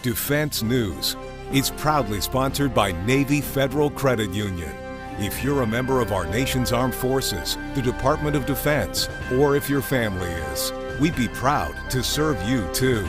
Defense News is proudly sponsored by Navy Federal Credit Union. If you're a member of our nation's armed forces, the Department of Defense, or if your family is, we'd be proud to serve you too.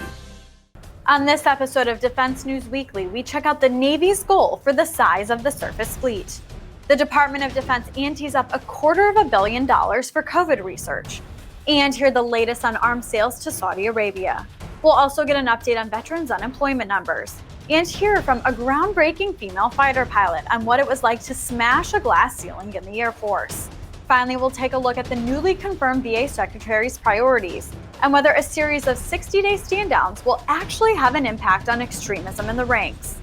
On this episode of Defense News Weekly, we check out the Navy's goal for the size of the surface fleet. The Department of Defense antes up $250 million for COVID research. And hear the latest on arms sales to Saudi Arabia. We'll also get an update on veterans' unemployment numbers. And hear from a groundbreaking female fighter pilot on what it was like to smash a glass ceiling in the Air Force. Finally, we'll take a look at the newly confirmed VA Secretary's priorities and whether a series of 60-day stand-downs will actually have an impact on extremism in the ranks.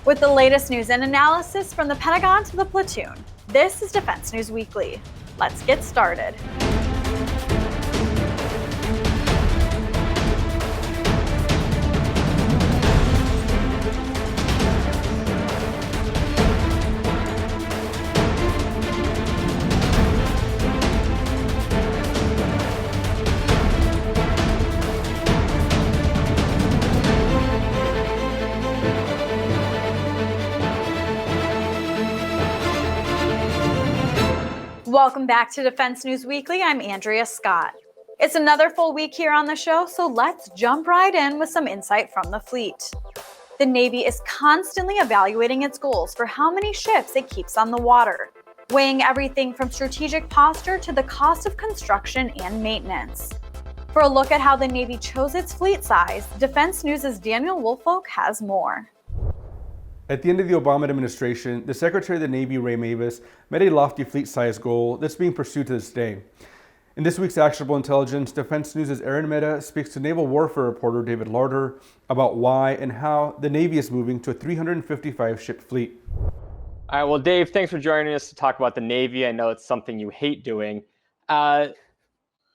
With the latest news and analysis from the Pentagon to the platoon, this is Defense News Weekly. Let's get started. Welcome back to Defense News Weekly. I'm Andrea Scott. It's another full week here on the show, so let's jump right in with some insight from the fleet. The Navy is constantly evaluating its goals for how many ships it keeps on the water, weighing everything from strategic posture to the cost of construction and maintenance. For a look at how the Navy chose its fleet size, Defense News' Daniel WOOLFOLK has more. At the end of the Obama administration, the Secretary of the Navy, Ray Mabus, met a lofty fleet size goal that's being pursued to this day. In this week's Actionable Intelligence, Defense News' Aaron Mehta speaks to naval warfare reporter David Larder about why and how the Navy is moving to a 355-ship fleet. All right, well, Dave, thanks for joining us to talk about the Navy. I know it's something you hate doing.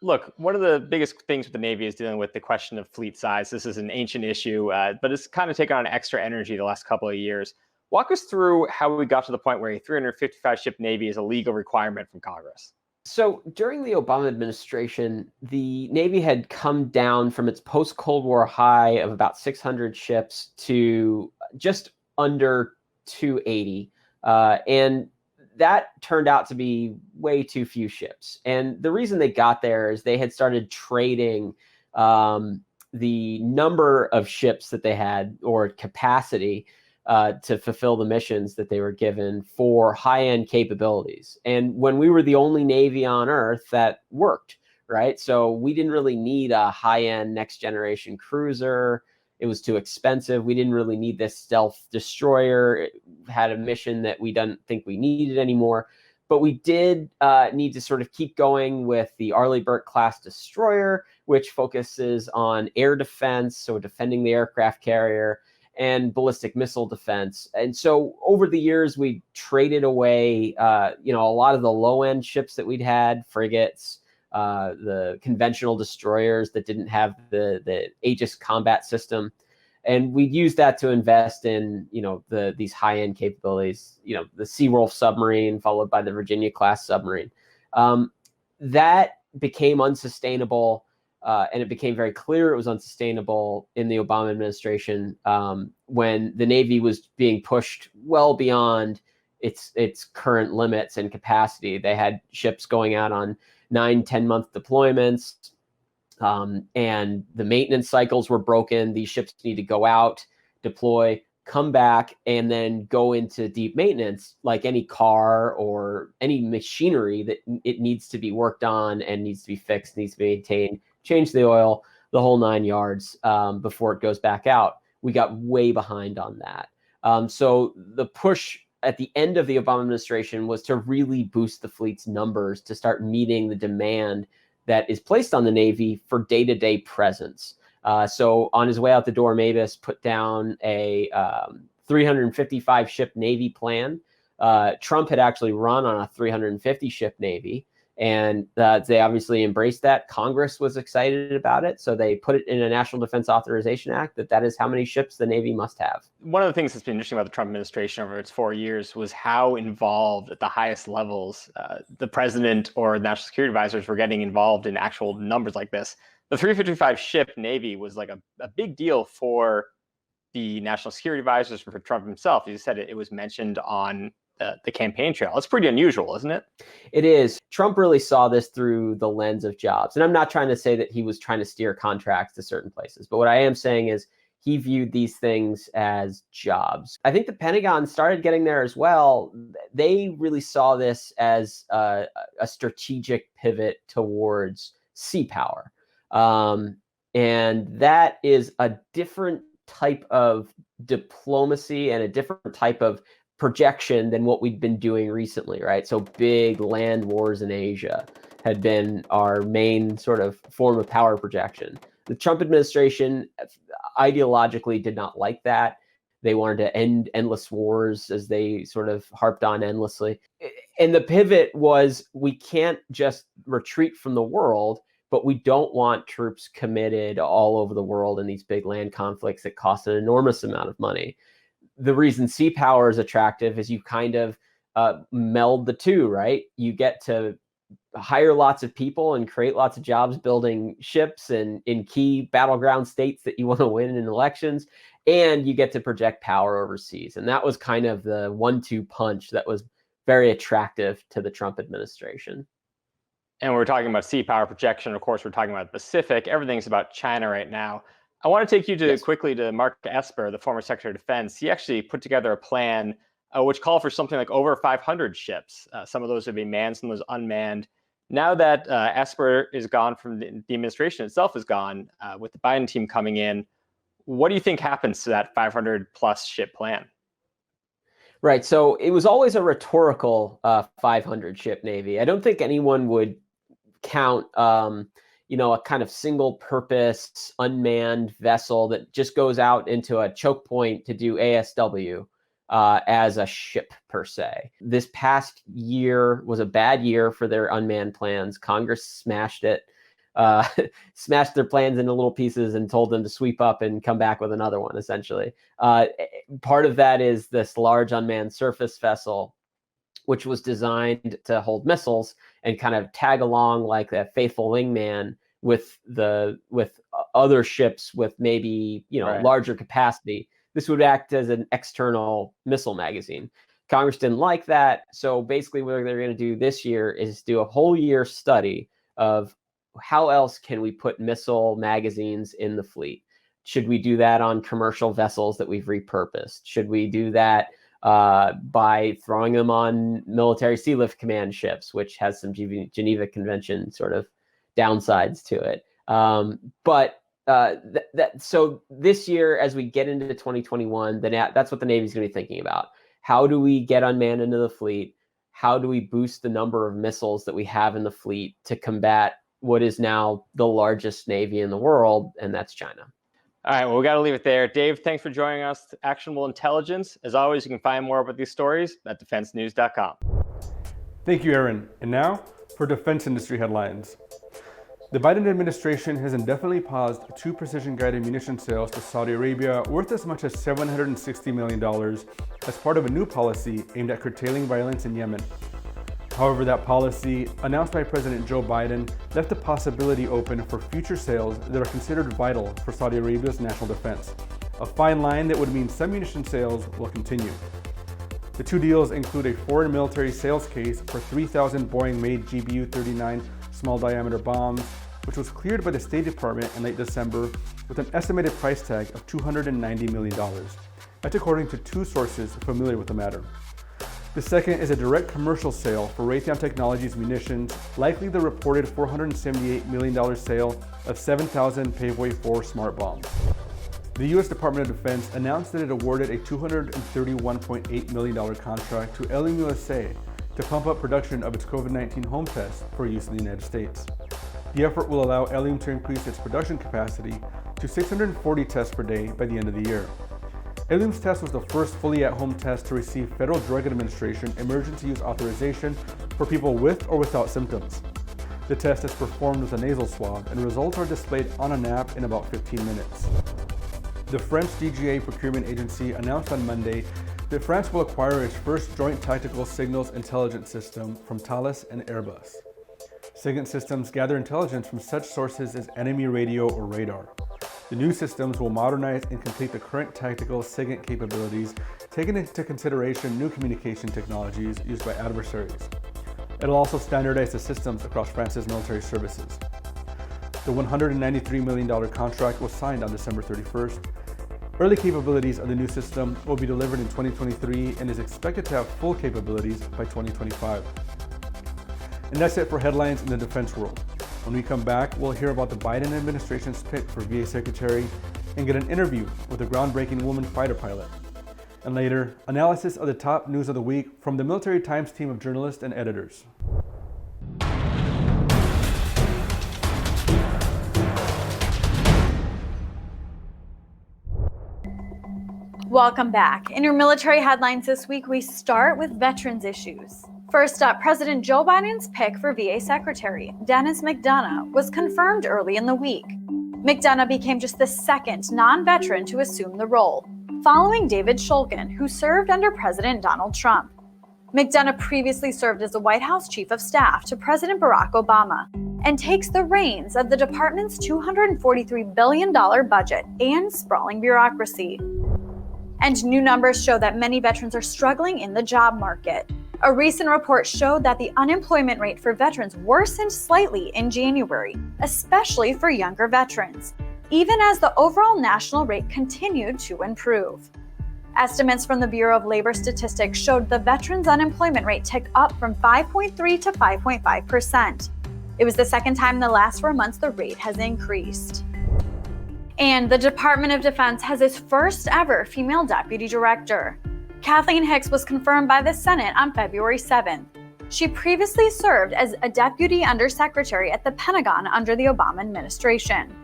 Look, one of the biggest things with the Navy is dealing with the question of fleet size. This is an ancient issue, but it's kind of taken on extra energy the last couple of years. Walk us through how we got to the point where a 355-ship Navy is a legal requirement from Congress. So during the Obama administration, the Navy had come down from its post-Cold War high of about 600 ships to just under 280. And that turned out to be way too few ships. And the reason they got there is they had started trading the number of ships that they had or capacity to fulfill the missions that they were given for high-end capabilities. And when we were the only Navy on Earth, that worked, right? So we didn't really need a high-end next-generation cruiser. It was too expensive. We didn't really need this stealth destroyer. It had a mission that we didn't think we needed anymore. But we did need to sort of keep going with the Arleigh Burke class destroyer, which focuses on air defense, so defending the aircraft carrier, and ballistic missile defense. And so over the years, we traded away, a lot of the low-end ships that we'd had, frigates, the conventional destroyers that didn't have the Aegis combat system. And we'd use that to invest in, these high-end capabilities, the Seawolf submarine followed by the Virginia class submarine. That became unsustainable. And it became very clear it was unsustainable in the Obama administration when the Navy was being pushed well beyond its current limits and capacity. They had ships going out on 9-10-month deployments, and the maintenance cycles were broken. These ships need to go out, deploy, come back, and then go into deep maintenance like any car or any machinery that it needs to be worked on and needs to be fixed, needs to be maintained, change the oil, the whole 9 yards before it goes back out. We got way behind on that. So the push at the end of the Obama administration was to really boost the fleet's numbers to start meeting the demand that is placed on the Navy for day-to-day presence. So on his way out the door, Mabus put down a 355-ship Navy plan. Trump had actually run on a 350-ship Navy. And they obviously embraced that. Congress was excited about it. So they put it in a National Defense Authorization Act that is how many ships the Navy must have. One of the things that's been interesting about the Trump administration over its 4 years was how involved at the highest levels the president or national security advisors were getting involved in actual numbers like this. The 355 ship Navy was like a big deal for the national security advisors for Trump himself. He said it was mentioned on the campaign trail. It's pretty unusual, isn't it? It is. Trump really saw this through the lens of jobs. And I'm not trying to say that he was trying to steer contracts to certain places, but what I am saying is he viewed these things as jobs. I think the Pentagon started getting there as well. They really saw this as a strategic pivot towards sea power. And that is a different type of diplomacy and a different type of projection than what we'd been doing recently, right? So big land wars in Asia had been our main sort of form of power projection. The Trump administration ideologically did not like that. They wanted to end endless wars, as they sort of harped on endlessly. And the pivot was, we can't just retreat from the world, but we don't want troops committed all over the world in these big land conflicts that cost an enormous amount of money. The reason sea power is attractive is you kind of meld the two, right? You get to hire lots of people and create lots of jobs building ships and in key battleground states that you want to win in elections, and you get to project power overseas. And that was kind of the 1-2 punch that was very attractive to the Trump administration. And we're talking about sea power projection. Of course, we're talking about the Pacific. Everything's about China right now. I want to take you to quickly to Mark Esper, the former Secretary of Defense. He actually put together a plan which called for something like over 500 ships. Some of those would be manned, some of those unmanned. Now that Esper is gone from the administration itself is gone, with the Biden team coming in, what do you think happens to that 500 plus ship plan? Right. So it was always a rhetorical 500 ship Navy. I don't think anyone would count a kind of single purpose unmanned vessel that just goes out into a choke point to do ASW as a ship per se. This past year was a bad year for their unmanned plans. Congress smashed it, smashed their plans into little pieces and told them to sweep up and come back with another one, essentially. Part of that is this large unmanned surface vessel, which was designed to hold missiles and kind of tag along like a faithful wingman with other ships with maybe larger capacity. This would act as an external missile magazine. Congress didn't like that, so basically what they're going to do this year is do a whole year study of how else can we put missile magazines in the fleet. Should we do that on commercial vessels that we've repurposed? Should we do that by throwing them on military Sea Lift Command ships, which has some Geneva Convention sort of downsides to it? So this year, as we get into 2021, that's what the Navy's going to be thinking about. How do we get unmanned into the fleet? How do we boost the number of missiles that we have in the fleet to combat what is now the largest Navy in the world, and that's China? All right, well, we got to leave it there. Dave, thanks for joining us. Actionable Intelligence. As always, you can find more about these stories at defensenews.com. Thank you, Aaron. And now for defense industry headlines. The Biden administration has indefinitely paused 2 precision-guided munition sales to Saudi Arabia worth as much as $760 million as part of a new policy aimed at curtailing violence in Yemen. However, that policy, announced by President Joe Biden, left the possibility open for future sales that are considered vital for Saudi Arabia's national defense, a fine line that would mean some munition sales will continue. The 2 deals include a foreign military sales case for 3,000 Boeing-made GBU-39 small-diameter bombs, which was cleared by the State Department in late December with an estimated price tag of $290 million. That's according to 2 sources familiar with the matter. The second is a direct commercial sale for Raytheon Technologies munitions, likely the reported $478 million sale of 7,000 Paveway 4 smart bombs. The U.S. Department of Defense announced that it awarded a $231.8 million contract to Ellium USA to pump up production of its COVID-19 home test for use in the United States. The effort will allow Ellium to increase its production capacity to 640 tests per day by the end of the year. Ellium's test was the first fully at-home test to receive Federal Drug Administration emergency use authorization for people with or without symptoms. The test is performed with a nasal swab, and results are displayed on an app in about 15 minutes. The French DGA procurement agency announced on Monday that France will acquire its first joint tactical signals intelligence system from Thales and Airbus. SIGINT systems gather intelligence from such sources as enemy radio or radar. The new systems will modernize and complete the current tactical SIGINT capabilities, taking into consideration new communication technologies used by adversaries. It'll also standardize the systems across France's military services. The $193 million contract was signed on December 31st. Early capabilities of the new system will be delivered in 2023 and is expected to have full capabilities by 2025. And that's it for headlines in the defense world. When we come back, we'll hear about the Biden administration's pick for VA Secretary and get an interview with a groundbreaking woman fighter pilot. And later, analysis of the top news of the week from the Military Times team of journalists and editors. Welcome back. In your military headlines this week, we start with veterans issues. First up, President Joe Biden's pick for VA Secretary, Dennis McDonough, was confirmed early in the week. McDonough became just the second non-veteran to assume the role, following David Shulkin, who served under President Donald Trump. McDonough previously served as the White House Chief of Staff to President Barack Obama and takes the reins of the department's $243 billion budget and sprawling bureaucracy. And new numbers show that many veterans are struggling in the job market. A recent report showed that the unemployment rate for veterans worsened slightly in January, especially for younger veterans, even as the overall national rate continued to improve. Estimates from the Bureau of Labor Statistics showed the veterans' unemployment rate ticked up from 5.3 to 5.5%. It was the second time in the last 4 months the rate has increased. And the Department of Defense has its first ever female deputy director. Kathleen Hicks was confirmed by the Senate on February 7th. She previously served as a deputy undersecretary at the Pentagon under the Obama administration.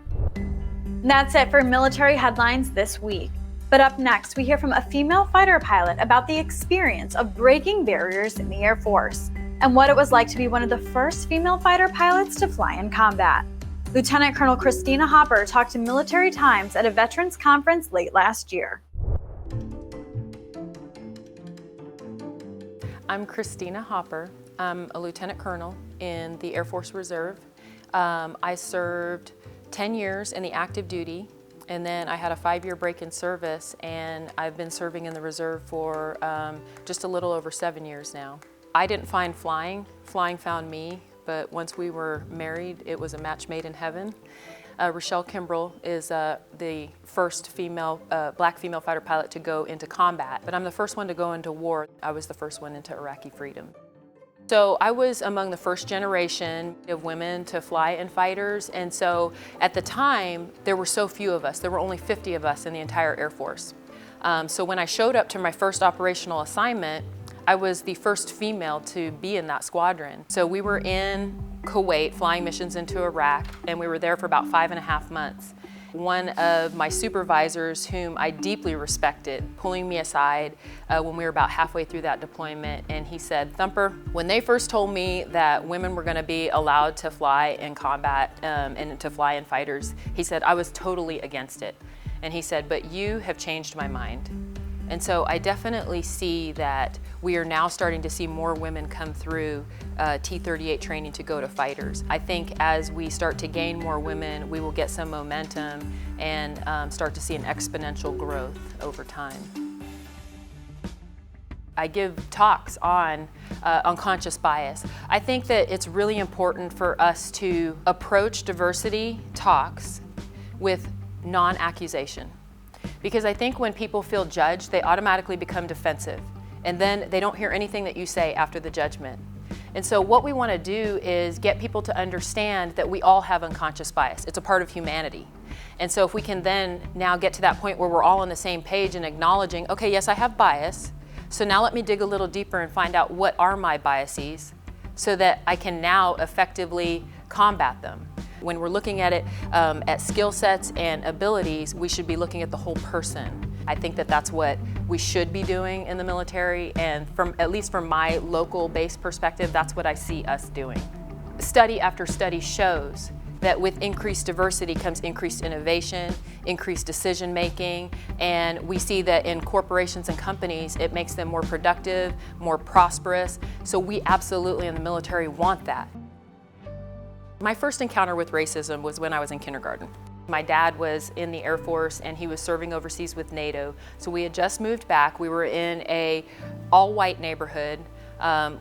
That's it for military headlines this week. But up next, we hear from a female fighter pilot about the experience of breaking barriers in the Air Force and what it was like to be one of the first female fighter pilots to fly in combat. Lieutenant Colonel CHRISTINA Hopper talked to Military Times at a veterans conference late last year. I'm CHRISTINA Hopper. I'm a lieutenant colonel in the Air Force Reserve. I served 10 years in the active duty, and then I had a 5-year break in service, and I've been serving in the reserve for just a little over 7 years now. I didn't find flying. Flying found me. But once we were married, it was a match made in heaven. Rochelle Kimbrell is the first female, black female fighter pilot to go into combat, but I'm the first one to go into war. I was the first one into Iraqi freedom. So I was among the first generation of women to fly in fighters, and so at the time, there were so few of us. There were only 50 of us in the entire Air Force. So when I showed up to my first operational assignment, I was the first female to be in that squadron. So we were in Kuwait flying missions into Iraq, and we were there for about 5.5 months. One of my supervisors, whom I deeply respected, pulling me aside when we were about halfway through that deployment, and he said, "Thumper, when they first told me that women were gonna be allowed to fly in combat and to fly in fighters," he said, "I was totally against it." And he said, "But you have changed my mind." And so I definitely see that we are now starting to see more women come through T-38 training to go to fighters. I think as we start to gain more women, we will get some momentum and start to see an exponential growth over time. I give talks on unconscious bias. I think that it's really important for us to approach diversity talks with non-accusation. Because I think when people feel judged, they automatically become defensive. And then they don't hear anything that you say after the judgment. And so what we want to do is get people to understand that we all have unconscious bias. It's a part of humanity. And so if we can then now get to that point where we're all on the same page and acknowledging, okay, yes, I have bias. So now let me dig a little deeper and find out what are my biases so that I can now effectively combat them. When we're looking at it at skill sets and abilities, we should be looking at the whole person. I think that that's what we should be doing in the military, and at least from my local base perspective, that's what I see us doing. Study after study shows that with increased diversity comes increased innovation, increased decision making, and we see that in corporations and companies, it makes them more productive, more prosperous. So we absolutely in the military want that. My first encounter with racism was when I was in kindergarten. My dad was in the Air Force and he was serving overseas with NATO. So we had just moved back. We were in a all-white neighborhood.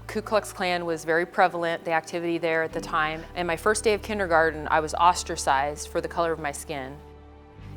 Ku Klux Klan was very prevalent, the activity there at the time. And my first day of kindergarten, I was ostracized for the color of my skin.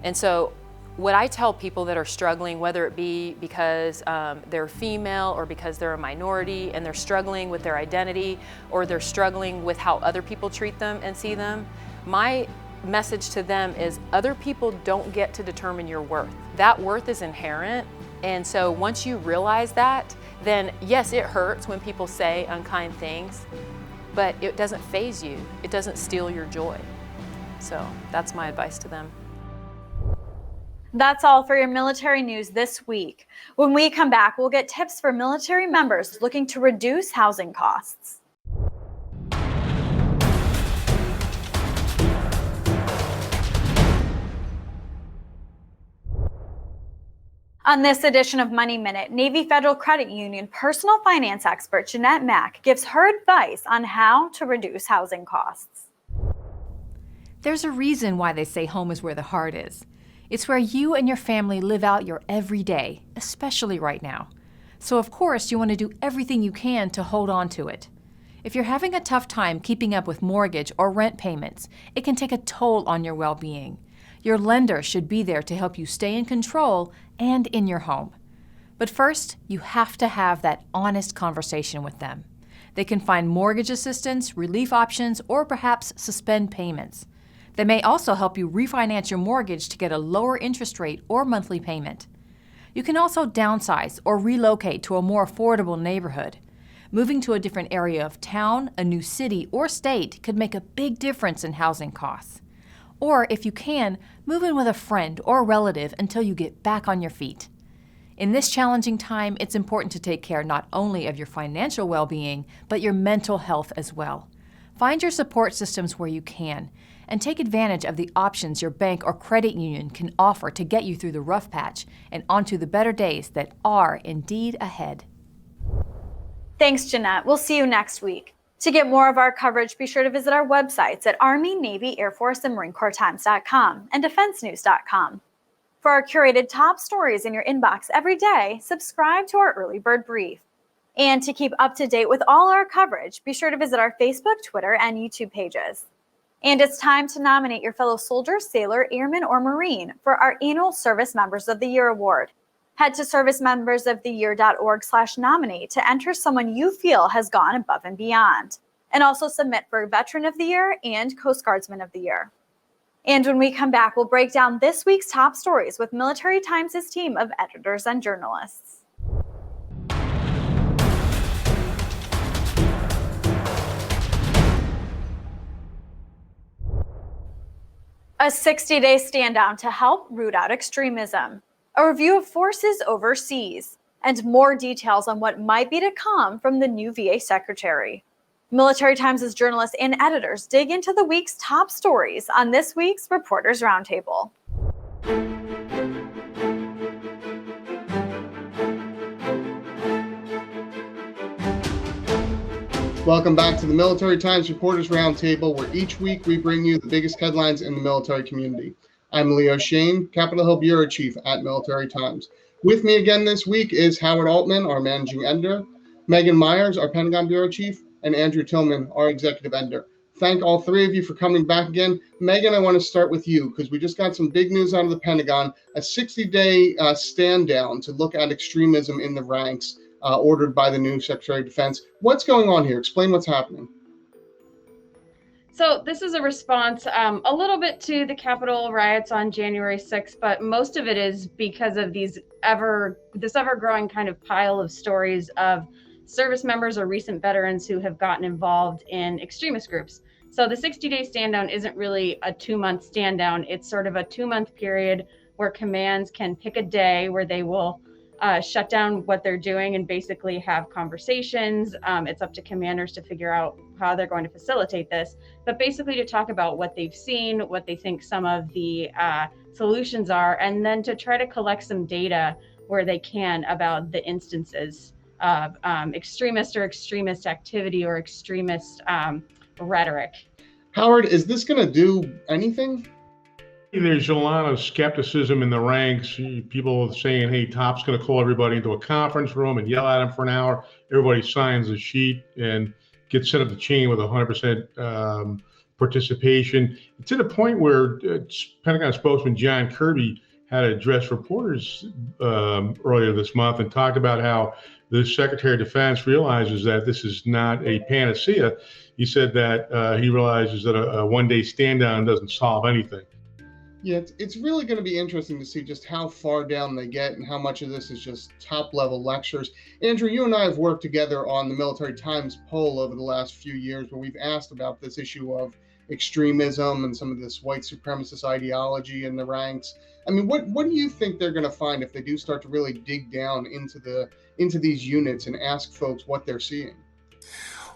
And so what I tell people that are struggling, whether it be because they're female or because they're a minority and they're struggling with their identity or they're struggling with how other people treat them and see them, my message to them is other people don't get to determine your worth. That worth is inherent. And so once you realize that, then yes, it hurts when people say unkind things, but it doesn't faze you. It doesn't steal your joy. So that's my advice to them. That's all for your military news this week. When we come back, we'll get tips for military members looking to reduce housing costs. On this edition of Money Minute, Navy Federal Credit Union personal finance expert Jeanette Mack gives her advice on how to reduce housing costs. There's a reason why they say home is where the heart is. It's where you and your family live out your everyday, especially right now. So of course you want to do everything you can to hold on to it. If you're having a tough time keeping up with mortgage or rent payments, it can take a toll on your well-being. Your lender should be there to help you stay in control and in your home. But first, you have to have that honest conversation with them. They can find mortgage assistance, relief options, or perhaps suspend payments. They may also help you refinance your mortgage to get a lower interest rate or monthly payment. You can also downsize or relocate to a more affordable neighborhood. Moving to a different area of town, a new city, or state could make a big difference in housing costs. Or, if you can, move in with a friend or relative until you get back on your feet. In this challenging time, it's important to take care not only of your financial well-being, but your mental health as well. Find your support systems where you can, and take advantage of the options your bank or credit union can offer to get you through the rough patch and onto the better days that are indeed ahead. Thanks, Jeanette. We'll see you next week. To get more of our coverage, be sure to visit our websites at Army, Navy, Air Force, and Marine Corps Times.com and DefenseNews.com. For our curated top stories in your inbox every day, subscribe to our Early Bird Brief. And to keep up to date with all our coverage, be sure to visit our Facebook, Twitter, and YouTube pages. And it's time to nominate your fellow soldier, sailor, airman, or Marine for our annual Service Members of the Year Award. Head to servicemembersoftheyear.org/nominate to enter someone you feel has gone above and beyond. And also submit for Veteran of the Year and Coast Guardsman of the Year. And when we come back, we'll break down this week's top stories with Military Times' team of editors and journalists. A 60-day stand-down to help root out extremism. A review of forces overseas, and more details on what might be to come from the new VA secretary. Military Times' journalists and editors dig into the week's top stories on this week's Reporters Roundtable. Welcome back to the Military Times Reporters Roundtable, where each week we bring you the biggest headlines in the military community. I'm Leo Shane, Capitol Hill Bureau Chief at Military Times. With me again this week is Howard Altman, our Managing Editor, Megan Myers, our Pentagon Bureau Chief, and Andrew Tillman, our Executive Editor. Thank all three of you for coming back again. Megan, I want to start with you because we just got some big news out of the Pentagon, a 60-day stand down to look at extremism in the ranks, ordered by the new Secretary of Defense. What's going on here? Explain what's happening. So this is a response a little bit to the Capitol riots on January 6th, but most of it is because of this ever-growing kind of pile of stories of service members or recent veterans who have gotten involved in extremist groups. So the 60-day stand down isn't really a 2-month stand down. It's sort of a 2-month period where commands can pick a day where they will shut down what they're doing and basically have conversations. It's up to commanders to figure out how they're going to facilitate this, but basically to talk about what they've seen, what they think some of the solutions are, and then to try to collect some data where they can about the instances of extremist activity or extremist rhetoric. Howard, is this going to do anything? There's a lot of skepticism in the ranks. People saying, hey, Top's going to call everybody into a conference room and yell at them for an hour. Everybody signs a sheet and gets sent up the chain with 100% participation. To the point where Pentagon spokesman John Kirby had to address reporters earlier this month and talked about how the Secretary of Defense realizes that this is not a panacea. He said that he realizes that a one-day stand down doesn't solve anything. Yeah, it's really going to be interesting to see just how far down they get and how much of this is just top-level lectures. Andrew, you and I have worked together on the Military Times poll over the last few years where we've asked about this issue of extremism and some of this white supremacist ideology in the ranks. I mean, what do you think they're going to find if they do start to really dig down into these units and ask folks what they're seeing?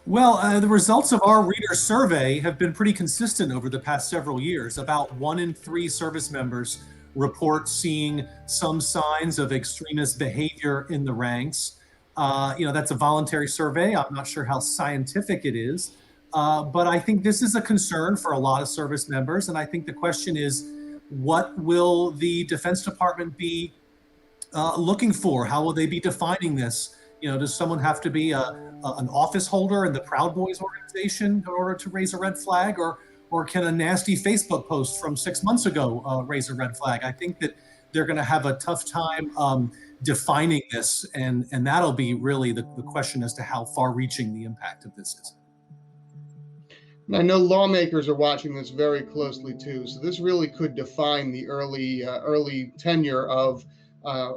Well, the results of our reader survey have been pretty consistent over the past several years. About 1 in 3 service members report seeing some signs of extremist behavior in the ranks. That's a voluntary survey. I'm not sure how scientific it is, but I think this is a concern for a lot of service members. And I think the question is, what will the Defense Department be looking for? How will they be defining this? Does someone have to be an office holder in the Proud Boys organization in order to raise a red flag, or can a nasty Facebook post from 6 months ago raise a red flag? I think that they're going to have a tough time defining this, and that'll be really the question as to how far-reaching the impact of this is. I know lawmakers are watching this very closely too, so this really could define the early tenure of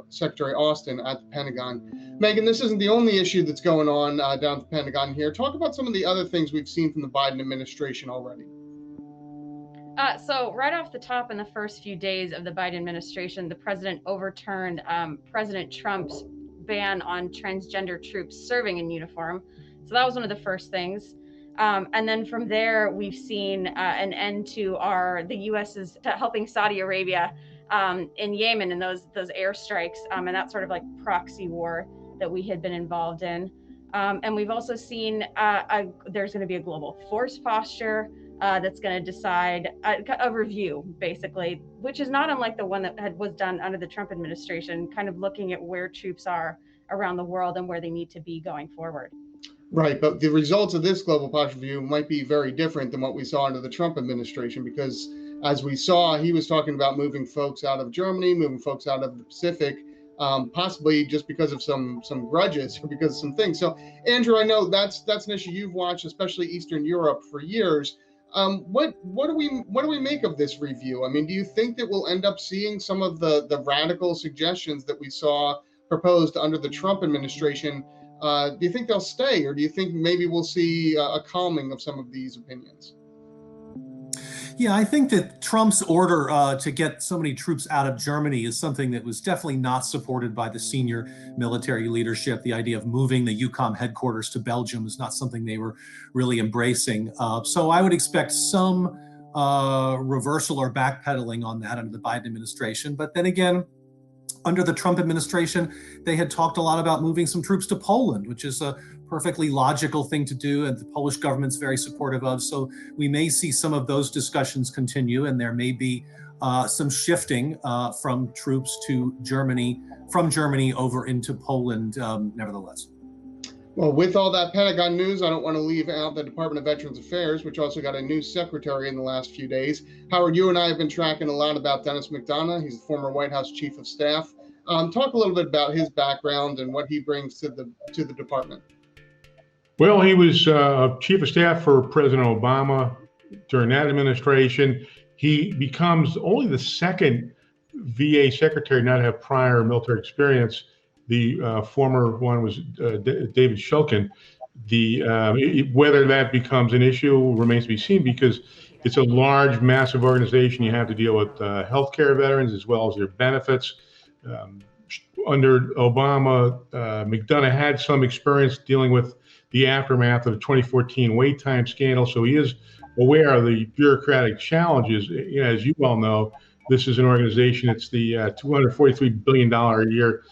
Secretary Austin at the Pentagon. Megan, this isn't the only issue that's going on down at the Pentagon here. Talk about some of the other things we've seen from the Biden administration already. So right off the top, in the first few days of the Biden administration, the president overturned President Trump's ban on transgender troops serving in uniform. So that was one of the first things. And then from there, we've seen an end to the U.S.'s helping Saudi Arabia in Yemen and those airstrikes and that sort of like proxy war that we had been involved in. And we've also seen there's going to be a global force posture that's going to decide a review, basically, which is not unlike the one that was done under the Trump administration, kind of looking at where troops are around the world and where they need to be going forward. Right, but the results of this global posture review might be very different than what we saw under the Trump administration, because as we saw, he was talking about moving folks out of Germany, moving folks out of the Pacific, possibly just because of some grudges or because of some things. So, Andrew, I know that's an issue you've watched, especially Eastern Europe, for years. What do we make of this review? I mean, do you think that we'll end up seeing some of the radical suggestions that we saw proposed under the Trump administration? Do you think they'll stay, or do you think maybe we'll see a calming of some of these opinions? Yeah, I think that Trump's order to get so many troops out of Germany is something that was definitely not supported by the senior military leadership. The idea of moving the EUCOM headquarters to Belgium is not something they were really embracing. So I would expect some reversal or backpedaling on that under the Biden administration. But then again, under the Trump administration, they had talked a lot about moving some troops to Poland, which is a perfectly logical thing to do, and the Polish government's very supportive of. So we may see some of those discussions continue, and there may be some shifting from troops to Germany, from Germany over into Poland, nevertheless. Well, with all that Pentagon news, I don't want to leave out the Department of Veterans Affairs, which also got a new secretary in the last few days. Howard, you and I have been tracking a lot about Dennis McDonough. He's the former White House Chief of Staff. Talk a little bit about his background and what he brings to the department. Well, he was Chief of Staff for President Obama during that administration. He becomes only the second VA secretary not to have prior military experience. The former one was David Shulkin. Whether that becomes an issue remains to be seen, because it's a large, massive organization. You have to deal with healthcare veterans as well as their benefits. Under Obama, McDonough had some experience dealing with the aftermath of the 2014 wait time scandal, so he is aware of the bureaucratic challenges. As you well know, this is an organization. It's the $243 billion a year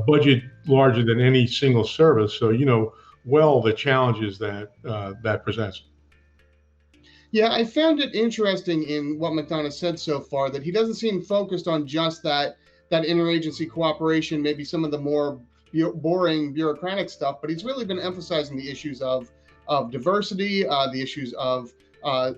budget, larger than any single service. So well the challenges that presents. Yeah, I found it interesting in what McDonough said so far that he doesn't seem focused on just that interagency cooperation, maybe some of the more boring bureaucratic stuff, but he's really been emphasizing the issues of diversity, the issues of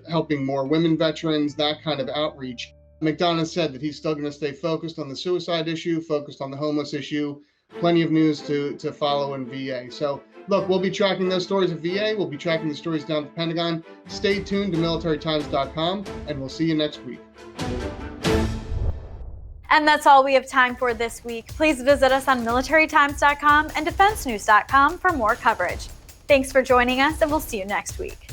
helping more women veterans, that kind of outreach. McDonough said that he's still going to stay focused on the suicide issue, focused on the homeless issue. Plenty of news to follow in VA. So look, we'll be tracking those stories at VA. We'll be tracking the stories down at the Pentagon. Stay tuned to militarytimes.com, and we'll see you next week. And that's all we have time for this week. Please visit us on militarytimes.com and defensenews.com for more coverage. Thanks for joining us, and we'll see you next week.